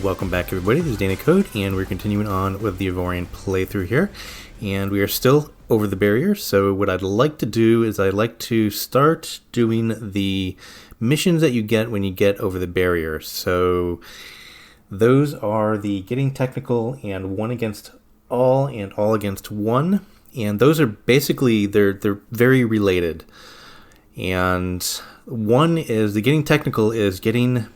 welcome back everybody, this is DannyCode, and we're continuing on with the Avorion playthrough here, and we are still over the barrier. So what I'd like to do is I'd like to start doing the missions that you get when you get over the barrier. So those are the getting technical and one against all and all against one, and those are basically, they're very related. And one is the getting technical is getting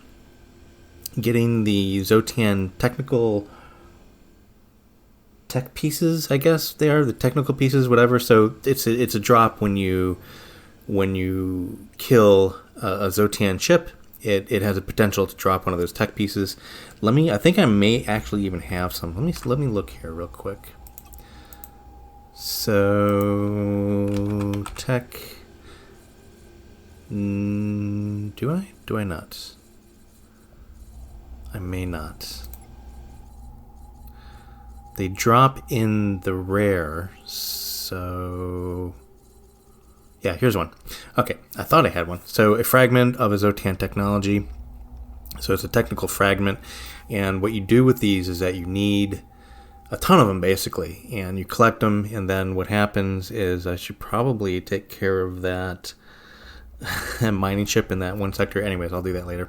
the Xsotan technical tech pieces, I guess they are the technical pieces, whatever. So it's a drop when you kill a Xsotan ship. It has a potential to drop one of those tech pieces. I think I may actually even have some. Let me look here real quick. So tech. Do I not? I may not. They drop in the rare, so yeah, here's one. Okay, I thought I had one. So a fragment of a Xsotan technology. So it's a technical fragment, and what you do with these is that you need a ton of them basically, and you collect them, and then what happens is I should probably take care of that mining ship in that one sector. Anyways, I'll do that later.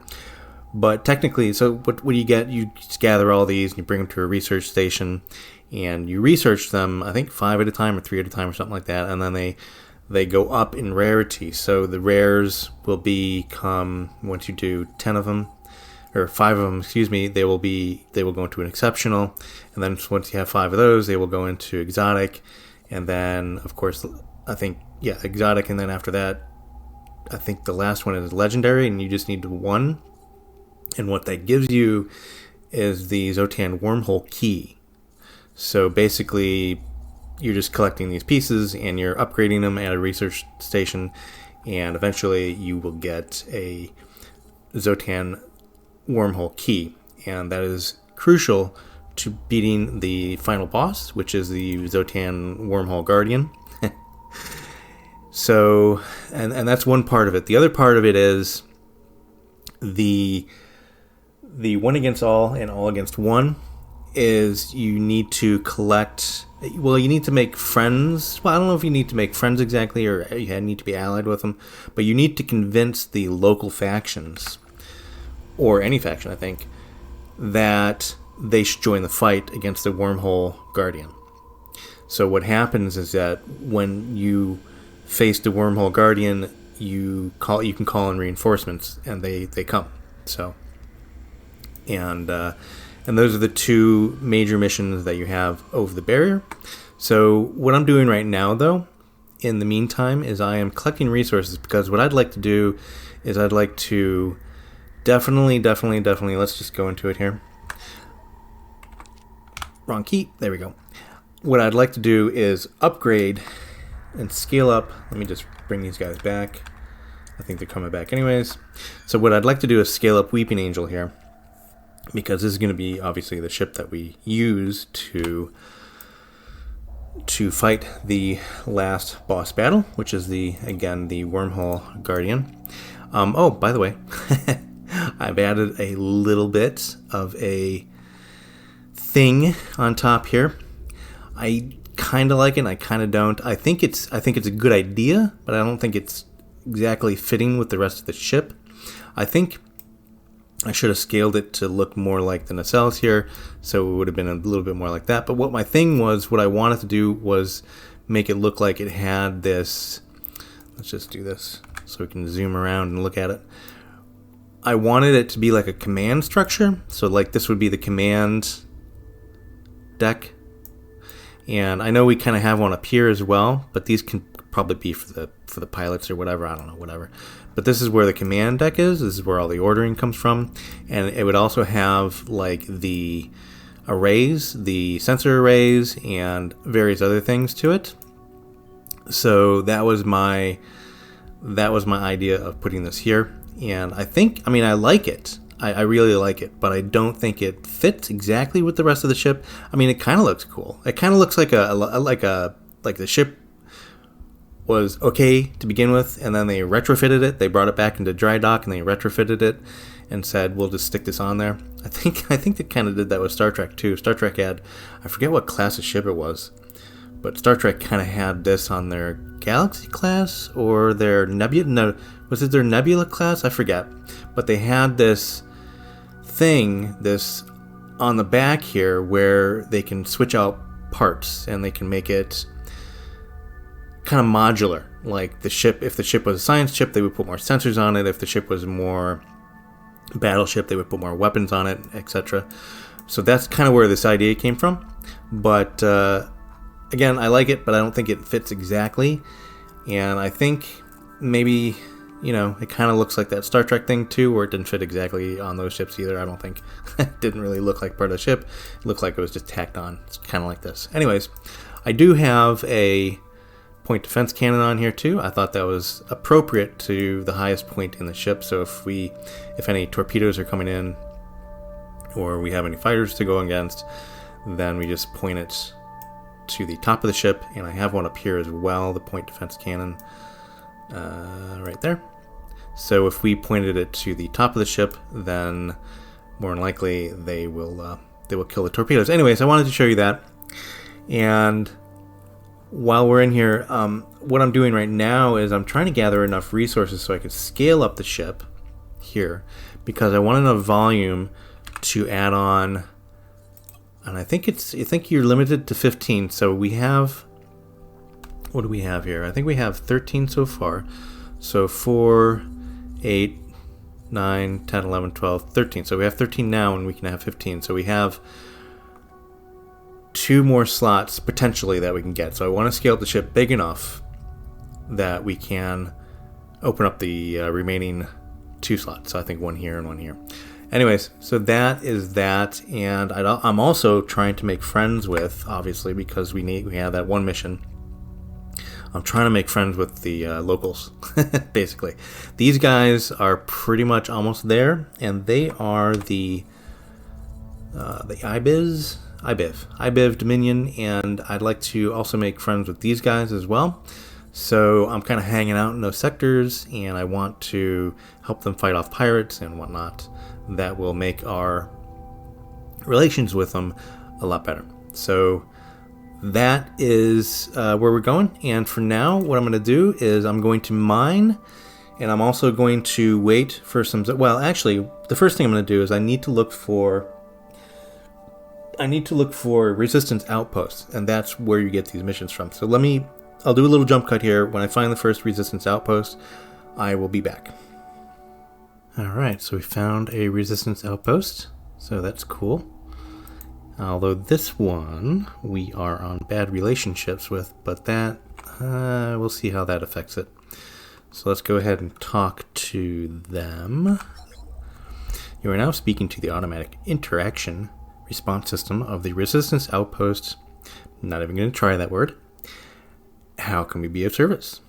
But technically, so what do you get? You just gather all these and you bring them to a research station, and you research them, I think 5 at a time or 3 at a time or something like that, and then they go up in rarity. So the rares will become, once you do 10 of them, or 5 of them, excuse me, they will go into an exceptional, and then once you have 5 of those, they will go into exotic, and then of course I think, yeah, exotic, and then after that I think the last one is legendary, and you just need 1. And what that gives you is the Xsotan Wormhole Key. So basically, you're just collecting these pieces and you're upgrading them at a research station, and eventually you will get a Xsotan Wormhole Key. And that is crucial to beating the final boss, which is the Xsotan Wormhole Guardian. So, and that's one part of it. The other part of it is the one against all and all against one is you need to collect, well, you need to make friends. Well, I don't know if you need to make friends exactly, or you need to be allied with them, but you need to convince the local factions, or any faction, I think, that they should join the fight against the Wormhole Guardian. So what happens is that when you face the Wormhole Guardian, you can call in reinforcements, and they come. So, and those are the 2 major missions that you have over the barrier. So what I'm doing right now, though, in the meantime, is I am collecting resources, because what I'd like to do is I'd like to definitely, let's just go into it here. Wrong key. There we go. What I'd like to do is upgrade and scale up. Let me just bring these guys back. I think they're coming back anyways. So what I'd like to do is scale up Weeping Angel here, because this is going to be obviously the ship that we use to fight the last boss battle, which is the Wormhole Guardian. Oh, by the way, I've added a little bit of a thing on top here. I kind of like it, and I kind of don't. I think it's a good idea, but I don't think it's exactly fitting with the rest of the ship. I think I should have scaled it to look more like the nacelles here, so it would have been a little bit more like that. But what I wanted to do was make it look like it had this. Let's just do this so we can zoom around and look at it. I wanted it to be like a command structure, so like this would be the command deck. And I know we kind of have one up here as well, but these can probably be for the pilots or whatever. I don't know, whatever. But this is where the command deck is. This is where all the ordering comes from. And it would also have like the arrays, the sensor arrays, and various other things to it. So that was my idea of putting this here. And I like it. I really like it, but I don't think it fits exactly with the rest of the ship. I mean, it kind of looks cool. It kind of looks like the ship was okay to begin with, and then they retrofitted it. They brought it back into dry dock, and they retrofitted it, and said, we'll just stick this on there. I think they kind of did that with Star Trek too. Star Trek had, I forget what class of ship it was, but Star Trek kind of had this on their Galaxy class or their Nebula. No, was it their Nebula class? I forget. But they had this thing, this on the back here, where they can switch out parts and they can make it kind of modular. Like the ship, if the ship was a science ship, they would put more sensors on it. If the ship was more battleship, they would put more weapons on it, etc. So that's kind of where this idea came from. But again, I like it, but I don't think it fits exactly. And I think maybe, you know, it kind of looks like that Star Trek thing too, where it didn't fit exactly on those ships either. I don't think it didn't really look like part of the ship. It looked like it was just tacked on. It's kind of like this. Anyways, I do have a point defense cannon on here too. I thought that was appropriate to the highest point in the ship. So if any torpedoes are coming in, or we have any fighters to go against, then we just point it to the top of the ship. And I have one up here as well, the point defense cannon, right there. So if we pointed it to the top of the ship, then more than likely they will kill the torpedoes. Anyways, I wanted to show you that. And while we're in here, what I'm doing right now is I'm trying to gather enough resources so I could scale up the ship here, because I want enough volume to add on. And I think you're limited to 15. So we have, what do we have here? I think we have 13 so far. So 4, 8, 9, 10, 11, 12, 13. So we have 13 now, and we can have 15. So we have 2 more slots potentially that we can get. So I want to scale up the ship big enough that we can open up the remaining 2 slots. So I think 1 here and 1 here. Anyways, so that is that, and I'm also trying to make friends with, obviously, because we have that one mission. I'm trying to make friends with the locals, basically. These guys are pretty much almost there, and they are the IBIV Dominion, and I'd like to also make friends with these guys as well. So I'm kind of hanging out in those sectors, and I want to help them fight off pirates and whatnot. That will make our relations with them a lot better. So that is where we're going. And for now, what I'm going to do is I'm going to mine, and I'm also going to wait for some... Well, actually, the first thing I'm going to do is I need to look for Resistance Outpost, and that's where you get these missions from. So I'll do a little jump cut here. When I find the first Resistance Outpost, I will be back. Alright, so we found a Resistance Outpost, so that's cool. Although this one we are on bad relationships with, but that, we'll see how that affects it. So let's go ahead and talk to them. You are now speaking to the automatic interaction response system of the Resistance Outpost. Not even going to try that word. How can we be of service?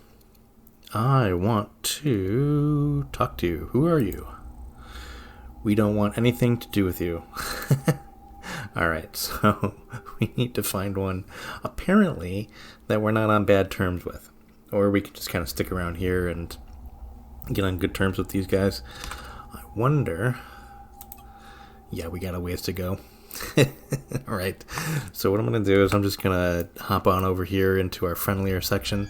I want to talk to you. Who are you? We don't want anything to do with you. Alright, so we need to find one, apparently, that we're not on bad terms with. Or we could just kind of stick around here and get on good terms with these guys. I wonder... Yeah, we got a ways to go. Alright, so what I'm going to do is I'm just going to hop on over here into our friendlier section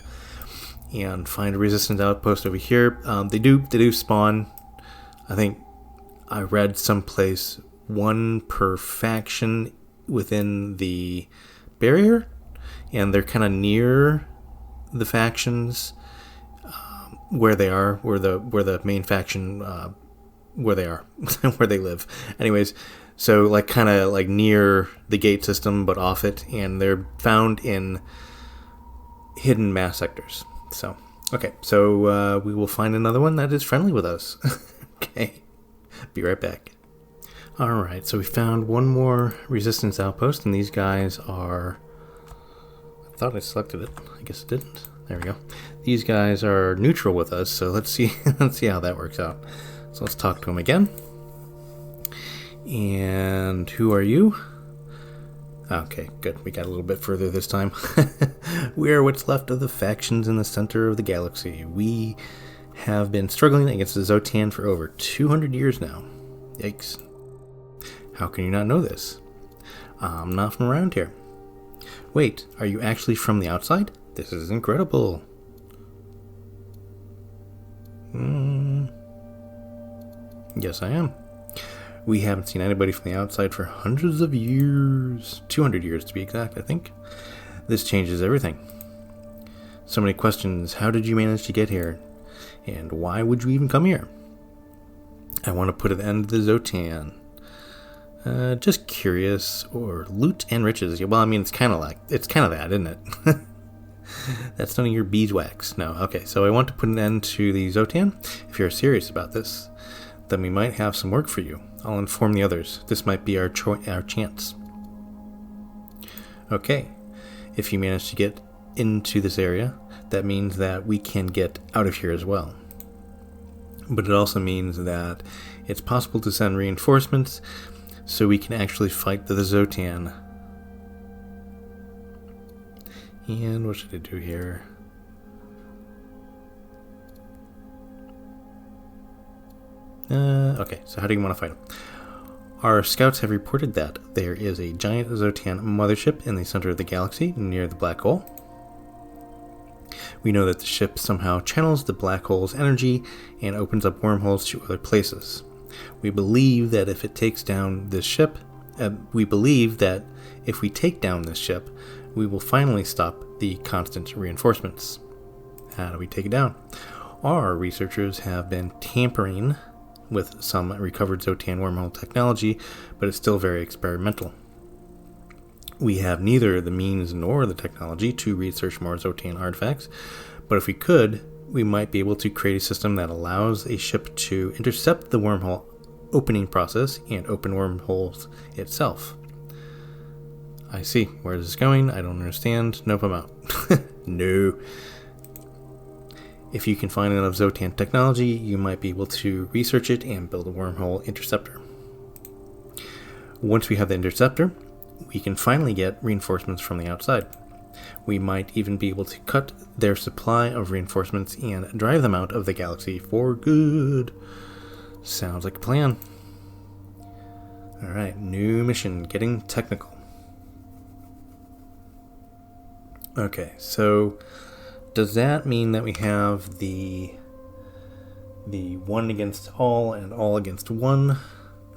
and find a Resistance Outpost over here. They do spawn. I think I read someplace 1 per faction within the barrier, and they're kind of near the factions where they are, where the main faction where they are, where they live. Anyways, so like kind of like near the gate system, but off it, and they're found in hidden mass sectors. So, okay, so we will find another one that is friendly with us. Okay, be right back. Alright, so we found one more Resistance Outpost, and these guys are... I thought I selected it. I guess it didn't. There we go. These guys are neutral with us, so let's see how that works out. So let's talk to them again. And who are you? Okay, good. We got a little bit further this time. We are what's left of the factions in the center of the galaxy. We have been struggling against the Xsotan for over 200 years now. Yikes. How can you not know this? I'm not from around here. Wait, are you actually from the outside? This is incredible. Yes, I am. We haven't seen anybody from the outside for hundreds of years. 200 years to be exact, I think. This changes everything. So many questions. How did you manage to get here? And why would you even come here? I want to put an end to the Xsotan. Just curious, or loot and riches. Well, I mean, it's kind of that, isn't it? That's none of your beeswax. No, okay, so I want to put an end to the Xsotan. If you're serious about this, then we might have some work for you. I'll inform the others. This might be our chance. Okay, if you manage to get into this area, that means that we can get out of here as well. But it also means that it's possible to send reinforcements so we can actually fight the Xsotan. And what should I do here? Okay, so how do you want to fight them? Our scouts have reported that there is a giant Xsotan mothership in the center of the galaxy near the black hole. We know that the ship somehow channels the black hole's energy and opens up wormholes to other places. We believe that if we take down this ship, we will finally stop the constant reinforcements. How do we take it down? Our researchers have been tampering with some recovered Xsotan wormhole technology, but it's still very experimental. We have neither the means nor the technology to research more Xsotan artifacts, but if we could, we might be able to create a system that allows a ship to intercept the wormhole opening process and open wormholes itself. I see. Where is this going? I don't understand. Nope, I'm out. No. If you can find enough Xsotan technology, you might be able to research it and build a wormhole interceptor. Once we have the interceptor, we can finally get reinforcements from the outside. We might even be able to cut their supply of reinforcements and drive them out of the galaxy for good. Sounds like a plan. Alright, new mission, getting technical. Okay, so does that mean that we have the one against all and all against one?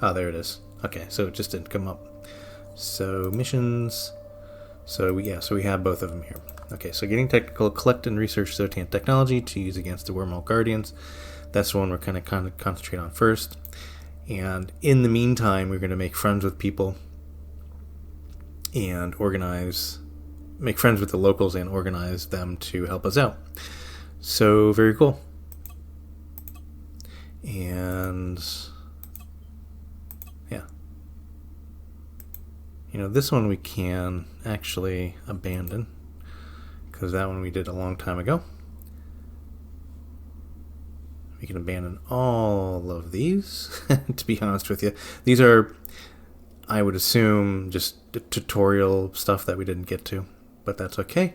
Oh, there it is. Okay, so it just didn't come up. So missions. So we have both of them here. Okay, so getting technical, collect and research Xsotan technology to use against the Wormhole Guardians. That's the one we're kind of concentrate on first. And in the meantime, we're going to make friends with people and make friends with the locals and organize them to help us out. So very cool. And yeah. This one we can actually abandon because that one we did a long time ago. We can abandon all of these, to be honest with you. These are, I would assume, just tutorial stuff that we didn't get to, but that's okay.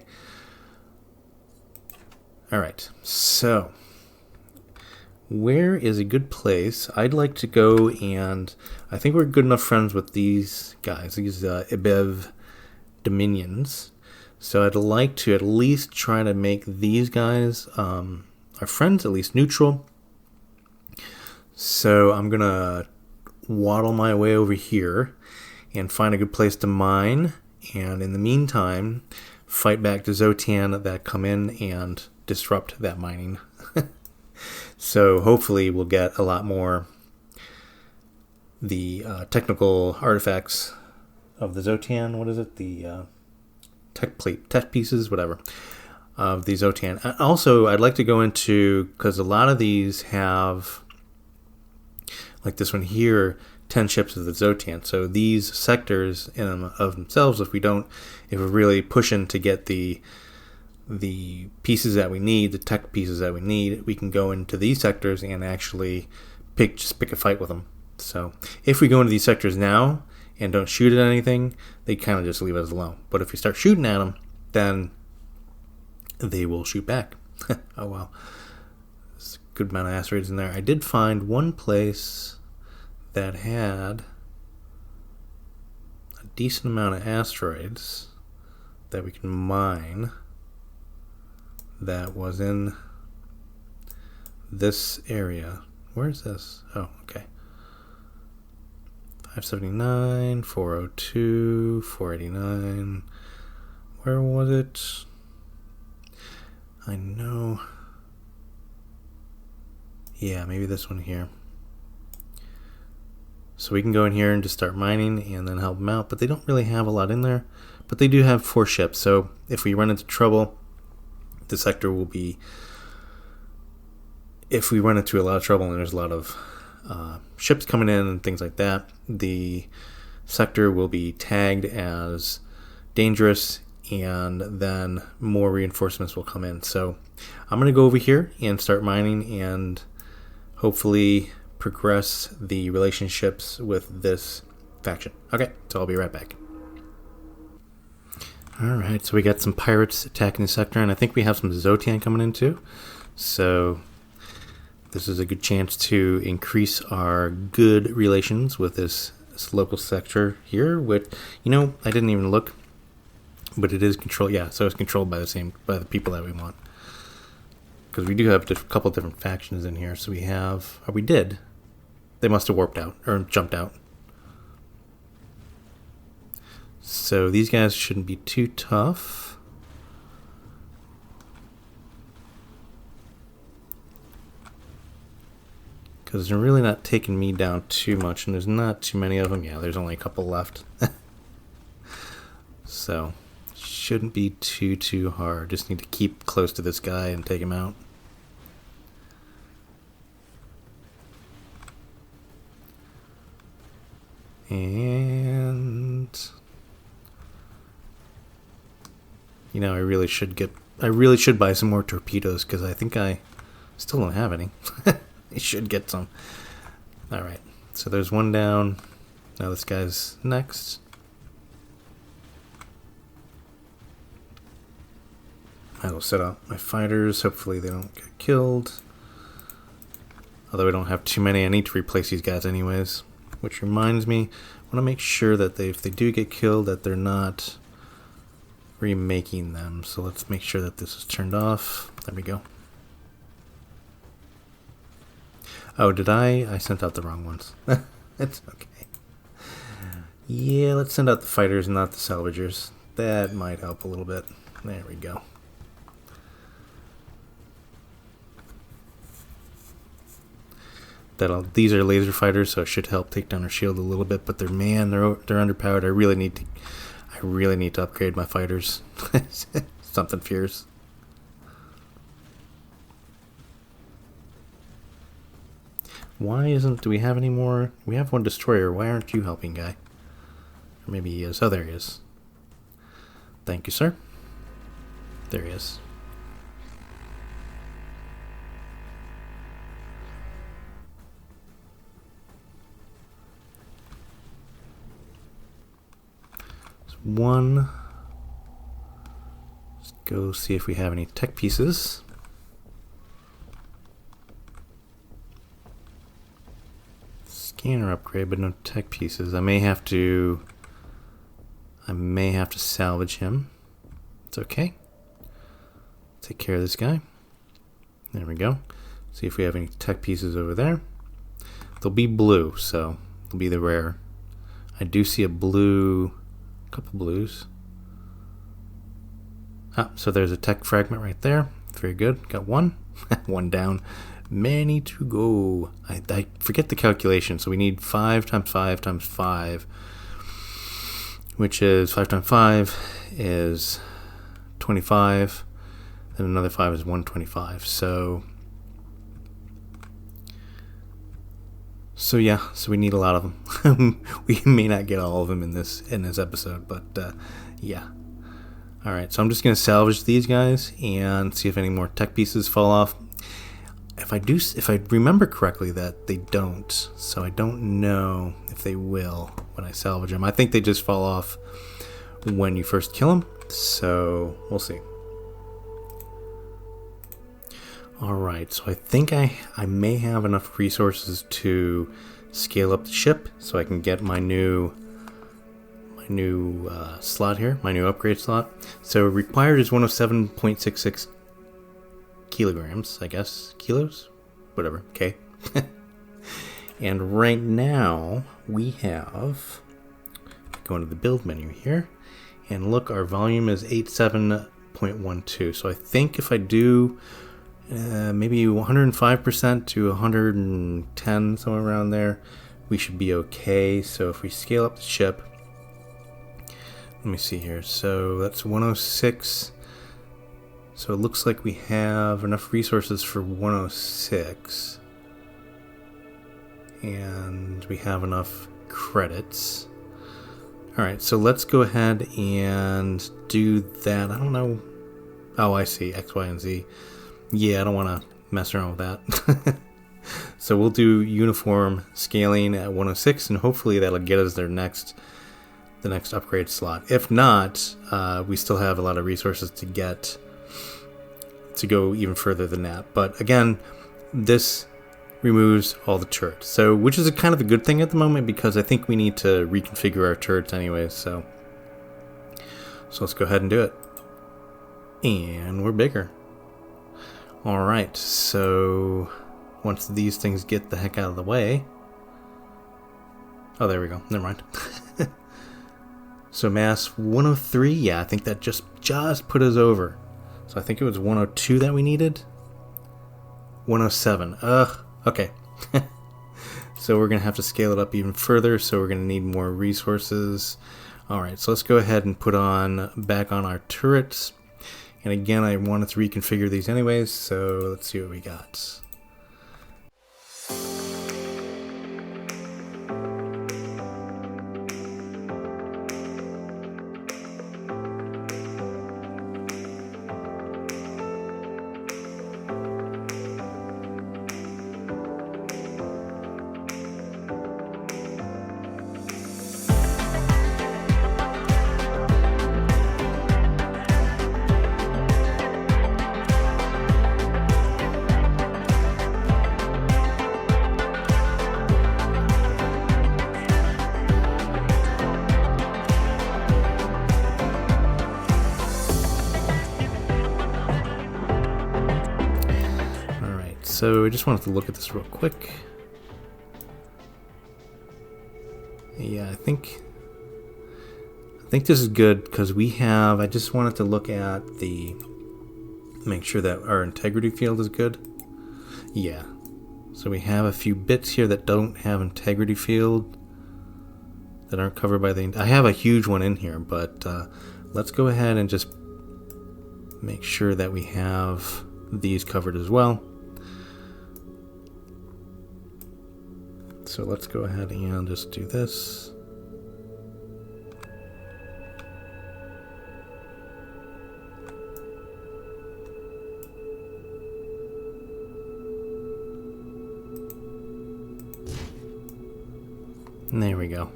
Alright, so where is a good place? I'd like to go, and I think we're good enough friends with these guys, these Ibev Dominions. So I'd like to at least try to make these guys our friends, at least neutral. So I'm going to waddle my way over here and find a good place to mine. And in the meantime, fight back to Xsotan that come in and disrupt that mining. So hopefully we'll get a lot more the technical artifacts of the Xsotan. What is it? The tech pieces, whatever, of the Xsotan. Also, I'd like to go into, because a lot of these have, like this one here, 10 ships of the Xsotan. So these sectors in of themselves, if we're really pushing to get the pieces that we need, the tech pieces that we need, we can go into these sectors and actually pick a fight with them. So if we go into these sectors now and don't shoot at anything, they kind of just leave us alone. But if we start shooting at them, then they will shoot back. Oh wow, there's a good amount of asteroids in there. I did find one place that had a decent amount of asteroids that we can mine that was in this area. Where is this? Oh, okay. 579, 402, 489. Where was it? I know. Yeah, maybe this one here. So we can go in here and just start mining and then help them out, but they don't really have a lot in there. But they do have 4 ships, so if we run into trouble, the sector will be... If we run into a lot of trouble and there's a lot of ships coming in and things like that, the sector will be tagged as dangerous, and then more reinforcements will come in. So I'm going to go over here and start mining and hopefully progress the relationships with this faction. Okay, so I'll be right back. Alright, so we got some pirates attacking the sector, and I think we have some Xsotan coming in too. So this is a good chance to increase our good relations with this local sector here. With, you know, I didn't even look, but it is controlled. Yeah, so it's controlled by the people that we want. Because we do have a couple different factions in here. So we have, or we did. They must have warped out or jumped out. So these guys shouldn't be too tough. Because they're really not taking me down too much, and there's not too many of them. Yeah, there's only a couple left. So, shouldn't be too hard. Just need to keep close to this guy and take him out. And... you know, I really should buy some more torpedoes, because I think I still don't have any. He should get some. Alright, so there's one down. Now this guy's next. I will set up my fighters. Hopefully they don't get killed. Although I don't have too many, I need to replace these guys anyways. Which reminds me, I want to make sure that if they do get killed, that they're not remaking them. So let's make sure that this is turned off. There we go. Oh, did I sent out the wrong ones. It's okay. Yeah, let's send out the fighters, not the salvagers. That might help a little bit. There we go. These are laser fighters, so it should help take down our shield a little bit. But they're underpowered. I really need to upgrade my fighters. Something fierce. Do we have any more? We have one destroyer. Why aren't you helping, guy? Or maybe he is. Oh, there he is. Thank you, sir. There he is. There's one. Let's go see if we have any tech pieces. Scanner upgrade, but no tech pieces. I may have to salvage him. It's okay. Take care of this guy. There we go. See if we have any tech pieces over there. They'll be blue, so they'll be the rare. I do see a couple blues. Ah, so there's a tech fragment right there. Very good. Got one. One down. Many to go. I forget the calculation. So we need 5 times 5 times 5, which is 5 times 5 is 25. Then another 5 is 125. So yeah. So we need a lot of them. We may not get all of them in this episode, but yeah. All right. So I'm just gonna salvage these guys and see if any more tech pieces fall off. If I remember correctly, that they don't, so I don't know if they will when I salvage them. I think they just fall off when you first kill them, so we'll see. Alright, so I think I may have enough resources to scale up the ship so I can get my new slot here, my new upgrade slot. So required is 107.66 kilograms, I guess. Kilos? Whatever. Okay. And right now we have, go into the build menu here, and look, our volume is 87.12. So I think if I do maybe 105% to 110, somewhere around there, we should be okay. So if we scale up the ship, let me see here. So that's 106. So it looks like we have enough resources for 106. And we have enough credits. Alright, so let's go ahead and do that. I don't know. Oh, I see. X, Y, and Z. Yeah, I don't want to mess around with that. So we'll do uniform scaling at 106, and hopefully that'll get us the next upgrade slot. If not, we still have a lot of resources to go even further than that. But again, this removes all the turrets, so which is kind of a good thing at the moment, because I think we need to reconfigure our turrets anyways. So let's go ahead and do it, and we're bigger. All right, so once these things get the heck out of the way, oh, there we go. Never mind. So mass 103. Yeah, I think that just put us over. So I think it was 102 that we needed. 107. Okay. So we're going to have to scale it up even further, so we're going to need more resources. Alright, so let's go ahead and put back on our turrets. And again, I wanted to reconfigure these anyways, so let's see what we got. So I just wanted to look at this real quick. Yeah, I think this is good because we have, I just wanted to look at make sure that our integrity field is good. Yeah. So we have a few bits here that don't have integrity field, that aren't covered by I have a huge one in here, but let's go ahead and just make sure that we have these covered as well. So let's go ahead and just do this. And there we go.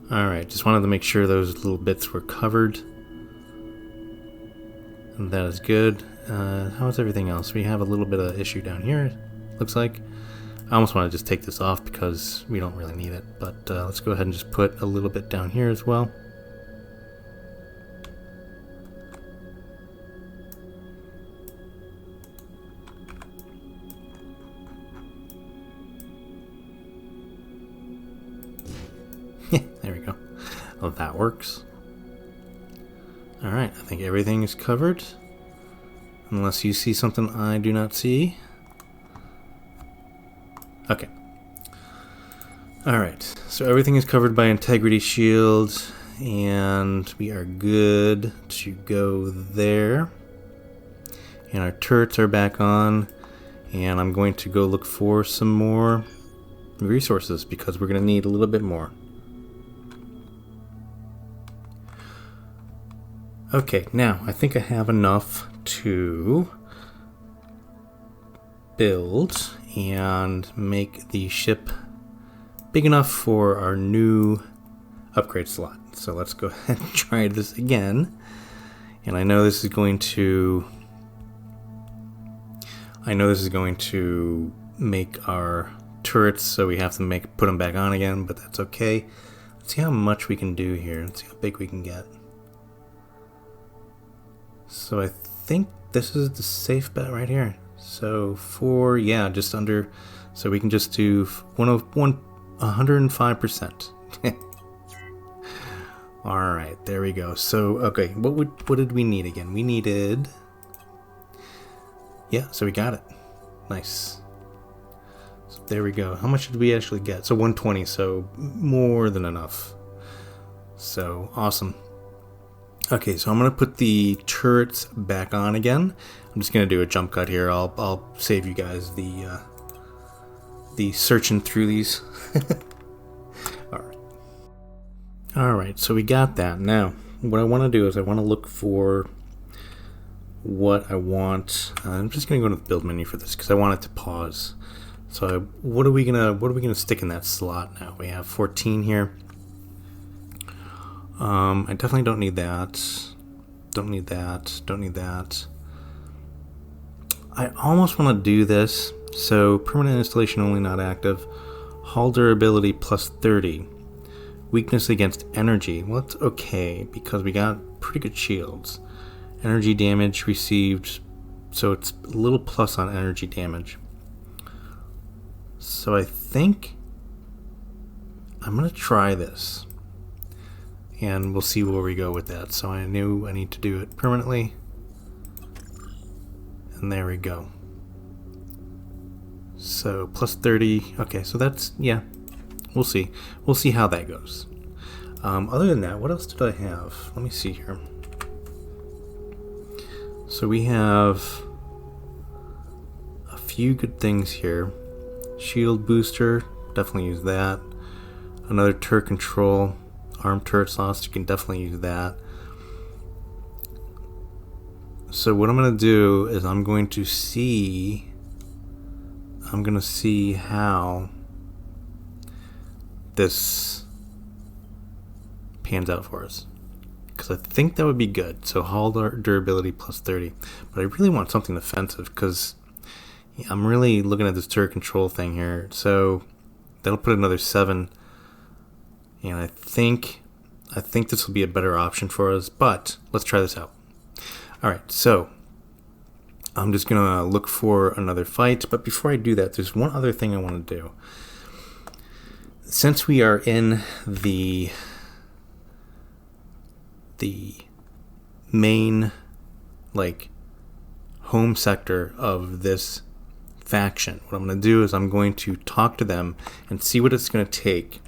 Alright, just wanted to make sure those little bits were covered. And that is good. How's everything else? We have a little bit of issue down here, looks like. I almost want to just take this off because we don't really need it, but let's go ahead and just put a little bit down here as well. There we go. Well, that works. Alright, I think everything is covered. Unless you see something I do not see. Okay. Alright, so everything is covered by integrity shield, and we are good to go there. And our turrets are back on, and I'm going to go look for some more resources because we're going to need a little bit more. Okay, now I think I have enough to build and make the ship big enough for our new upgrade slot. So let's go ahead and try this again. And I know this is going to make our turrets, so we have to put them back on again, but that's okay. Let's see how much we can do here. Let's see how big we can get. So I think this is the safe bet right here. So yeah, just under, so we can just do 105%. Alright, there we go. So, okay, what did we need again? We needed, yeah, so we got it. Nice. So there we go. How much did we actually get? So 120, so more than enough. So, awesome. Okay, so I'm going to put the turrets back on again. I'm just going to do a jump cut here. I'll save you guys the searching through these. Alright, so we got that. Now, what I want to do is I want to look for what I want. I'm just going to go to the build menu for this because I want it to pause. So what are we gonna stick in that slot now? We have 14 here. I definitely don't need that. Don't need that. Don't need that. I almost want to do this. So permanent installation only, not active. Hull durability plus 30. Weakness against energy. Well, that's okay because we got pretty good shields. Energy damage received. So it's a little plus on energy damage. So I think I'm going to try this. And we'll see where we go with that. So I knew I need to do it permanently. And there we go. So plus 30. Okay, so that's, yeah. We'll see. We'll see how that goes. Other than that, what else did I have? Let me see here. So we have a few good things here. Shield booster, definitely use that. Another turret control. Armed turret slots, you can definitely use that. So what I'm going to do is I'm going to see how this pans out for us. Because I think that would be good. So hull durability plus 30. But I really want something offensive because I'm really looking at this turret control thing here. So that'll put another 7. And I think this will be a better option for us, but let's try this out. Alright, so I'm just going to look for another fight, but before I do that, there's one other thing I want to do. Since we are in the main, home sector of this faction, what I'm going to do is I'm going to talk to them and see what it's going to take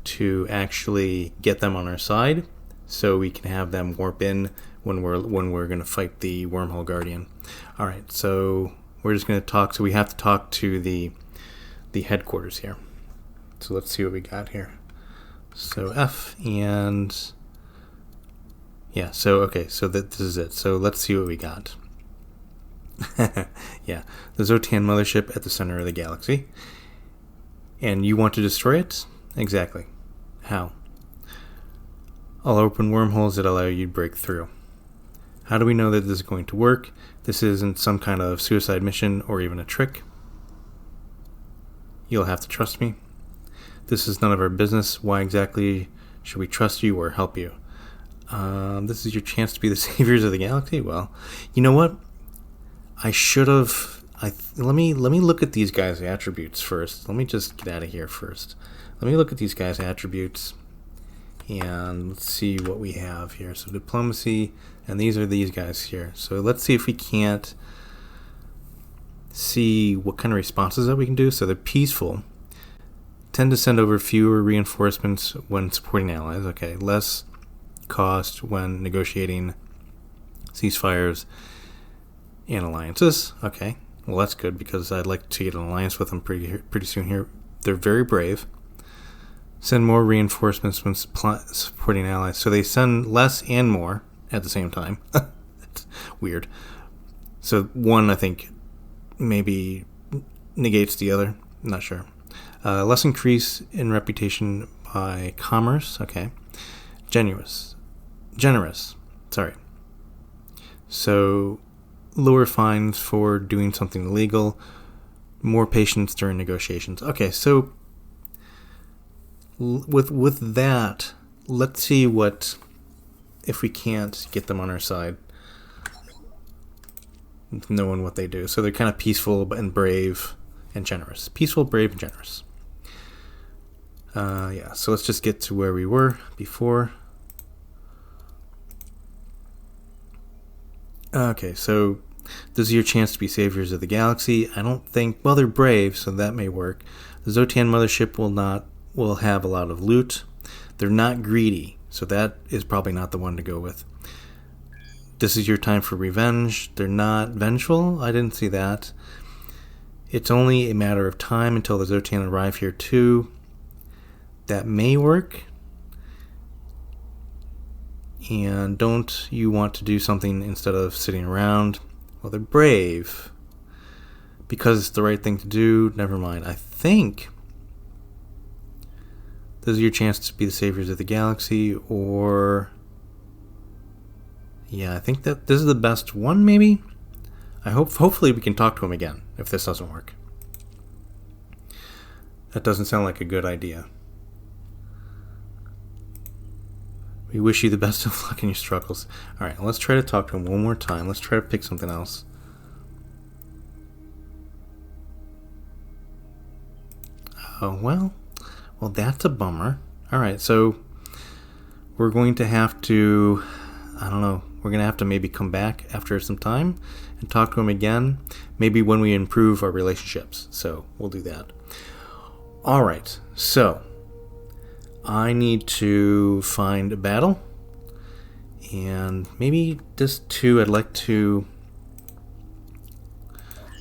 to actually get them on our side, so we can have them warp in when we're going to fight the Wormhole Guardian. All right, so we're just going to talk. So we have to talk to the headquarters here. So let's see what we got here. So F and yeah. So okay. So this is it. So let's see what we got. Yeah, the Xsotan mothership at the center of the galaxy, and you want to destroy it? Exactly. How? I'll open wormholes that allow you to break through. How do we know that this is going to work? This isn't some kind of suicide mission or even a trick. You'll have to trust me. This is none of our business. Why exactly should we trust you or help you? This is your chance to be the saviors of the galaxy? Well, you know what? I should have... Let me look at these guys' attributes first. Let me just get out of here first. Let me look at these guys' attributes and let's see what we have here. So diplomacy, and these are these guys here. So let's see if we can't see what kind of responses that we can do. So they're peaceful. Tend to send over fewer reinforcements when supporting allies. Okay, less cost when negotiating ceasefires and alliances. Okay, well that's good because I'd like to get an alliance with them pretty soon here. They're very brave. Send more reinforcements when supporting allies. So they send less and more at the same time. That's weird. So one, I think, maybe negates the other. I'm not sure. Less increase in reputation by commerce. Okay. Generous. Sorry. So lower fines for doing something illegal. More patience during negotiations. Okay, so with that, let's see what if we can't get them on our side, knowing what they do. So they're kind of peaceful and brave and generous. Peaceful, brave, and generous. Yeah, so let's just get to where we were before. Okay, so this is your chance to be saviors of the galaxy. I don't think, well, they're brave, so that may work. The Xsotan mothership will have a lot of loot. They're not greedy, so that is probably not the one to go with. This is your time for revenge. They're not vengeful. I didn't see that. It's only a matter of time until the Xsotan arrive here too. That may work. And don't you want to do something instead of sitting around? Well, they're brave. Because it's the right thing to do. Never mind. I think this is your chance to be the saviors of the galaxy, or yeah, I think that this is the best one, maybe? Hopefully we can talk to him again if this doesn't work. That doesn't sound like a good idea. We wish you the best of luck in your struggles. Alright, let's try to talk to him one more time. Let's try to pick something else. Oh, well, that's a bummer. Alright, so we're going to have to, I don't know, we're going to have to maybe come back after some time and talk to him again. Maybe when we improve our relationships. So we'll do that. Alright, so I need to find a battle, and maybe just two. I'd like to,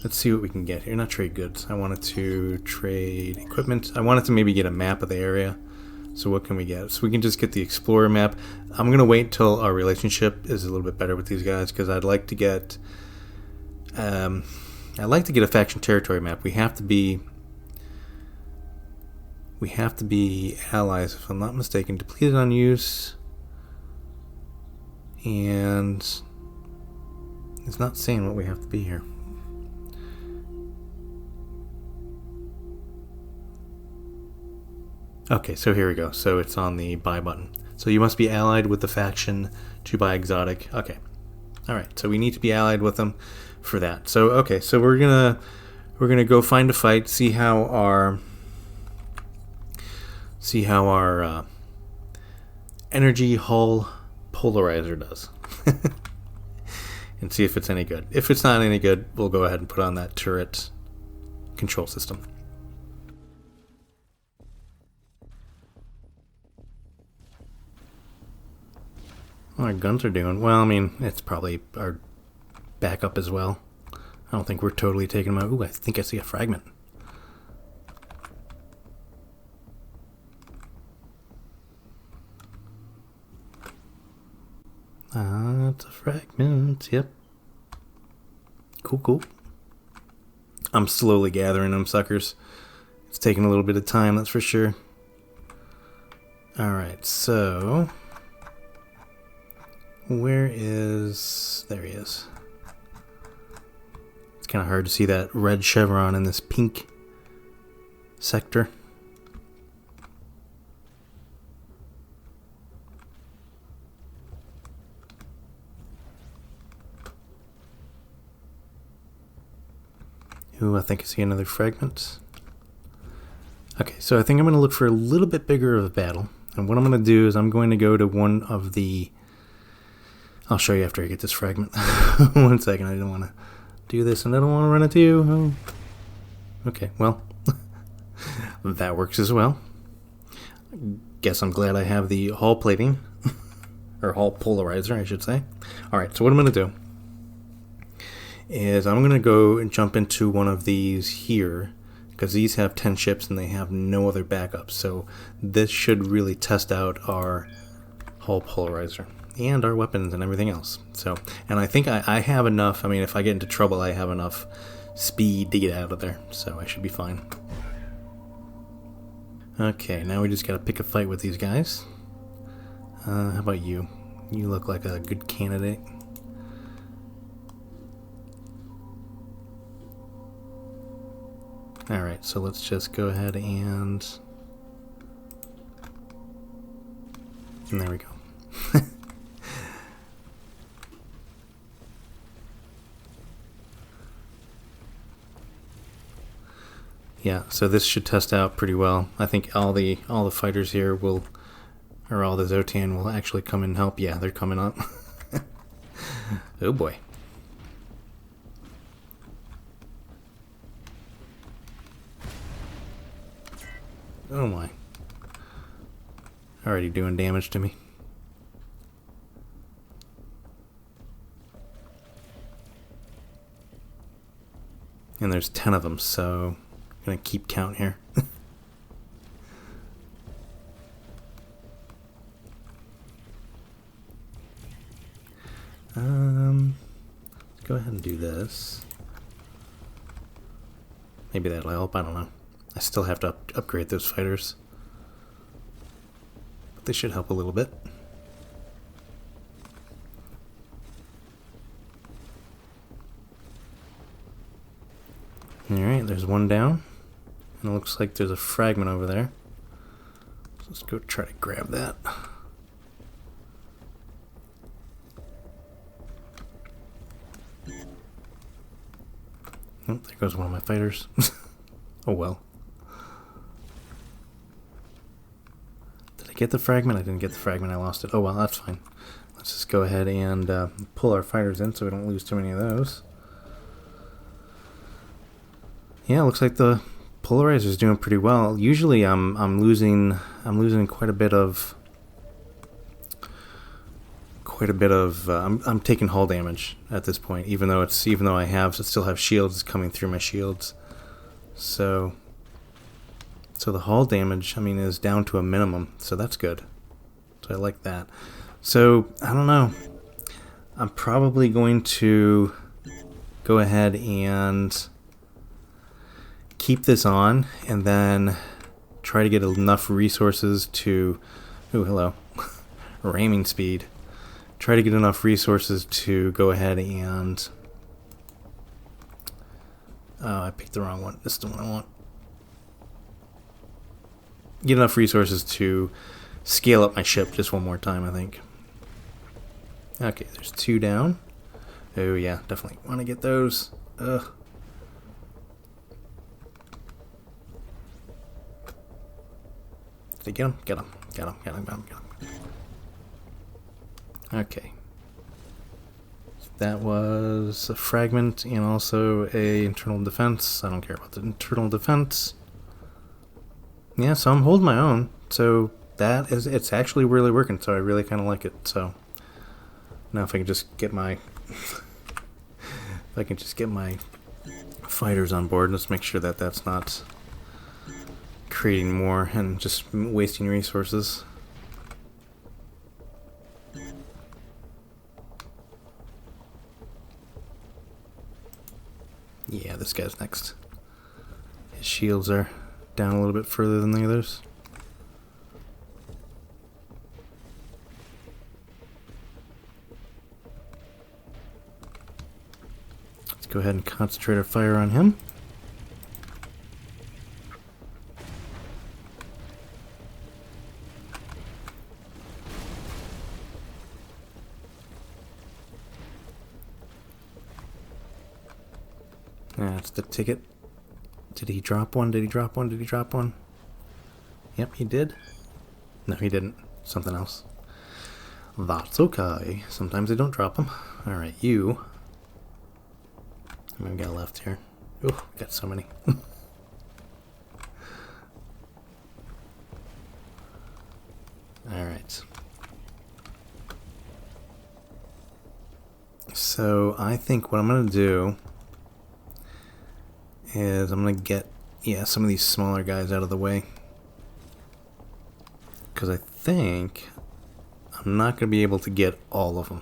let's see what we can get here. Not trade goods. I wanted to trade equipment. I wanted to maybe get a map of the area. So what can we get? So we can just get the Explorer map. I'm going to wait until our relationship is a little bit better with these guys, because I'd like to get a faction territory map. We have to be allies, if I'm not mistaken. Depleted on use. And it's not saying what we have to be here. Okay, so here we go. So it's on the buy button. So you must be allied with the faction to buy exotic. Okay. Alright, so we need to be allied with them for that. So okay, so we're gonna go find a fight, see how our energy hull polarizer does. And see if it's any good. If it's not any good, we'll go ahead and put on that turret control system. Our guns are doing well. I mean, it's probably our backup as well. I don't think we're totally taking them out. Ooh, I think I see a fragment. It's a fragment. Yep. Cool. I'm slowly gathering them suckers. It's taking a little bit of time, that's for sure. Alright, so where is... there he is. It's kind of hard to see that red chevron in this pink sector. Ooh, I think I see another fragment. Okay, so I think I'm going to look for a little bit bigger of a battle. And what I'm going to do is I'm going to go to one of the... I'll show you after I get this fragment. 1 second, I didn't want to do this and I don't want to run into you. Oh. Okay, well, that works as well. Guess I'm glad I have the hull plating. Or hull polarizer, I should say. Alright, so what I'm going to do is I'm going to go and jump into one of these here, because these have 10 ships and they have no other backups. So this should really test out our hull polarizer and our weapons and everything else. So, and I think I have enough. I mean, if I get into trouble, I have enough speed to get out of there, so I should be fine. Okay, now we just gotta pick a fight with these guys. How about you? You look like a good candidate. Alright, so let's just go ahead and there we go. Yeah, so this should test out pretty well. I think all the fighters here will, or all the Xsotan will actually come and help. Yeah, they're coming up. Oh boy. Oh my. Already doing damage to me. And there's 10 of them, so I'm gonna keep count here. Let's go ahead and do this. Maybe that'll help, I don't know. I still have to upgrade those fighters. But they should help a little bit. Alright, there's one down. And it looks like there's a fragment over there. So let's go try to grab that. Oh, there goes one of my fighters. Oh well. Did I get the fragment? I didn't get the fragment. I lost it. Oh well, that's fine. Let's just go ahead and pull our fighters in so we don't lose too many of those. Yeah, looks like the polarizer is doing pretty well. Usually I'm losing quite a bit of I'm taking hull damage at this point, even though I still have shields coming through my shields. So the hull damage, I mean, is down to a minimum, so that's good. So I like that. So I don't know. I'm probably going to go ahead and keep this on and then try to get enough resources to ramming speed. Try to get enough resources to go ahead and I picked the wrong one. This is the one I want. Get enough resources to scale up my ship just one more time, I think. Okay, there's 2 down. Oh yeah, definitely want to get those. Ugh. Did I get him? Get him. Get him. Get him. Get him. Get him. Okay. That was a fragment and also a internal defense. I don't care about the internal defense. Yeah, so I'm holding my own. So it's actually really working. So I really kind of like it. So now if I can just get my fighters on board, let's make sure that that's not creating more and just wasting resources. Yeah, this guy's next. His shields are down a little bit further than the others. Let's go ahead and concentrate our fire on him. That's the ticket. Did he drop one? Did he drop one? Did he drop one? Yep, he did. No, he didn't. Something else. That's okay. Sometimes they don't drop them. Alright, you. How many we got left here? Oh, got so many. Alright. So, I think what I'm going to do is I'm going to get, some of these smaller guys out of the way. Because I think I'm not going to be able to get all of them.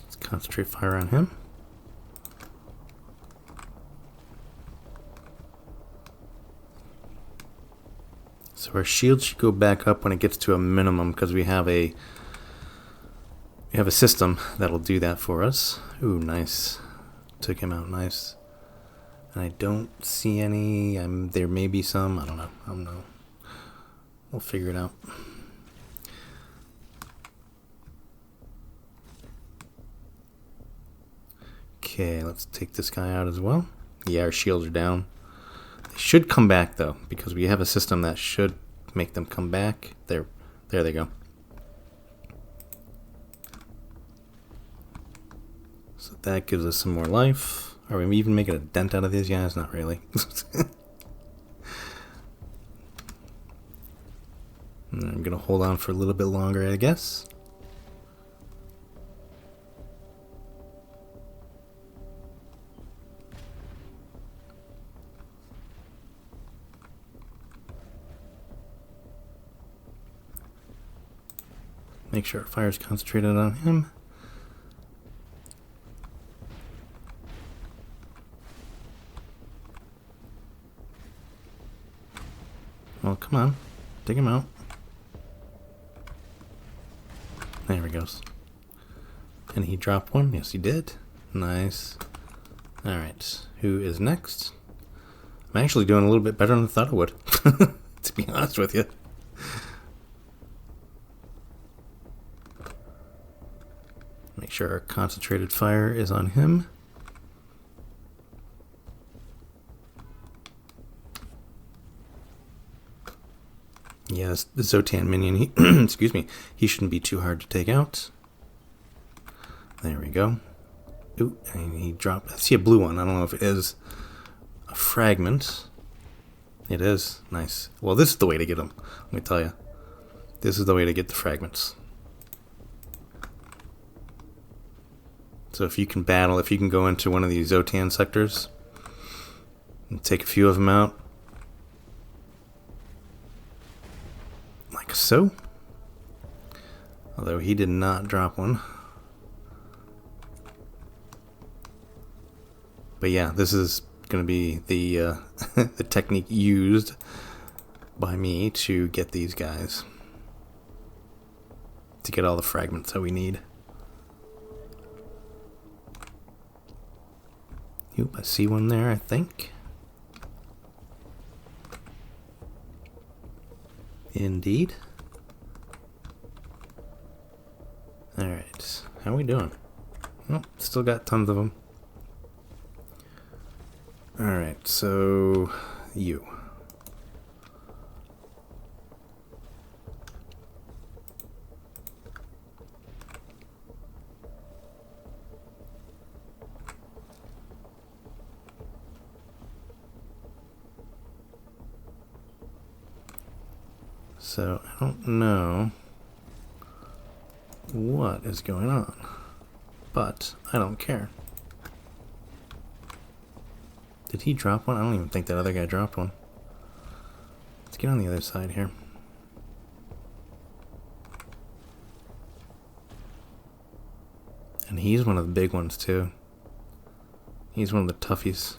Let's concentrate fire on him. So our shield should go back up when it gets to a minimum because we have a system that'll do that for us. Ooh, nice. Took him out nice. And I don't see any. There may be some. I don't know. I don't know. We'll figure it out. Okay, let's take this guy out as well. Yeah, our shields are down. They should come back though, because we have a system that should make them come back. There they go. So that gives us some more life. Are we even making a dent out of these guys? Not really. I'm gonna hold on for a little bit longer, I guess. Make sure our fire's concentrated on him. Well, come on. Take him out. There he goes. And he dropped one? Yes, he did. Nice. Alright. Who is next? I'm actually doing a little bit better than I thought I would. To be honest with you. Make sure our concentrated fire is on him. Yes, the Xsotan minion, he excuse me, he shouldn't be too hard to take out. There we go. Ooh, and he dropped, I see a blue one. I don't know if it is a fragment. It is. Nice. Well, this is the way to get them, let me tell you. This is the way to get the fragments. So if you can battle, if you can go into one of these Xsotan sectors and take a few of them out, like so. Although he did not drop one. But yeah, this is going to be the the technique used by me to get these guys. To get all the fragments that we need. Oop, I see one there, I think. Indeed. Alright, how are we doing? Oh, still got tons of them. Alright, so you. So, I don't know what is going on, but I don't care. Did he drop one? I don't even think that other guy dropped one. Let's get on the other side here. And he's one of the big ones too. He's one of the toughies.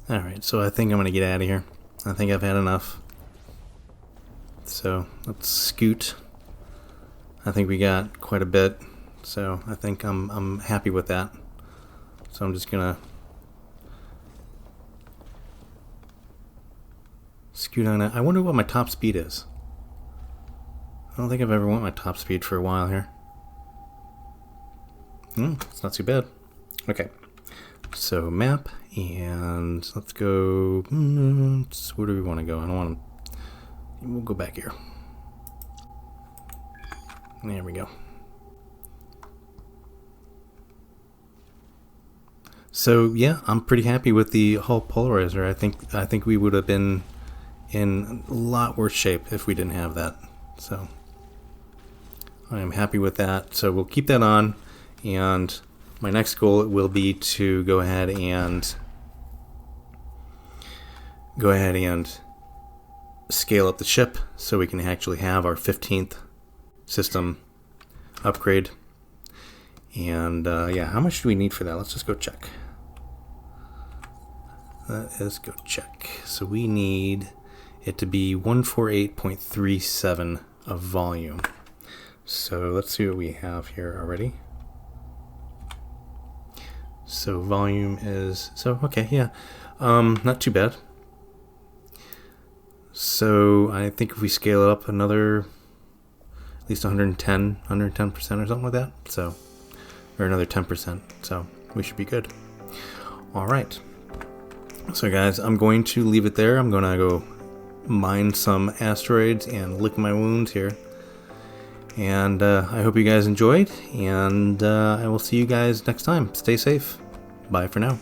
Alright, so I think I'm going to get out of here. I think I've had enough. So, let's scoot. I think we got quite a bit. So, I think I'm happy with that. So, I'm just going to scoot on it. I wonder what my top speed is. I don't think I've ever went my top speed for a while here. It's not too bad. Okay. So, map. And let's go. Where do we want to go? I don't want to. We'll go back here. There we go. So yeah, I'm pretty happy with the hull polarizer. I think we would have been in a lot worse shape if we didn't have that. So I am happy with that. So we'll keep that on, And my next goal will be to go ahead and scale up the ship so we can actually have our 15th system upgrade. And yeah, how much do we need for that? Let's just go check. Let's go check. So we need it to be 148.37 of volume. So let's see what we have here already. So volume is, so okay, yeah, not too bad. So I think if we scale it up another, at least 110% or something like that, so, or another 10%, so we should be good. All right. So guys, I'm going to leave it there. I'm going to go mine some asteroids and lick my wounds here. And I hope you guys enjoyed, and I will see you guys next time. Stay safe. Bye for now.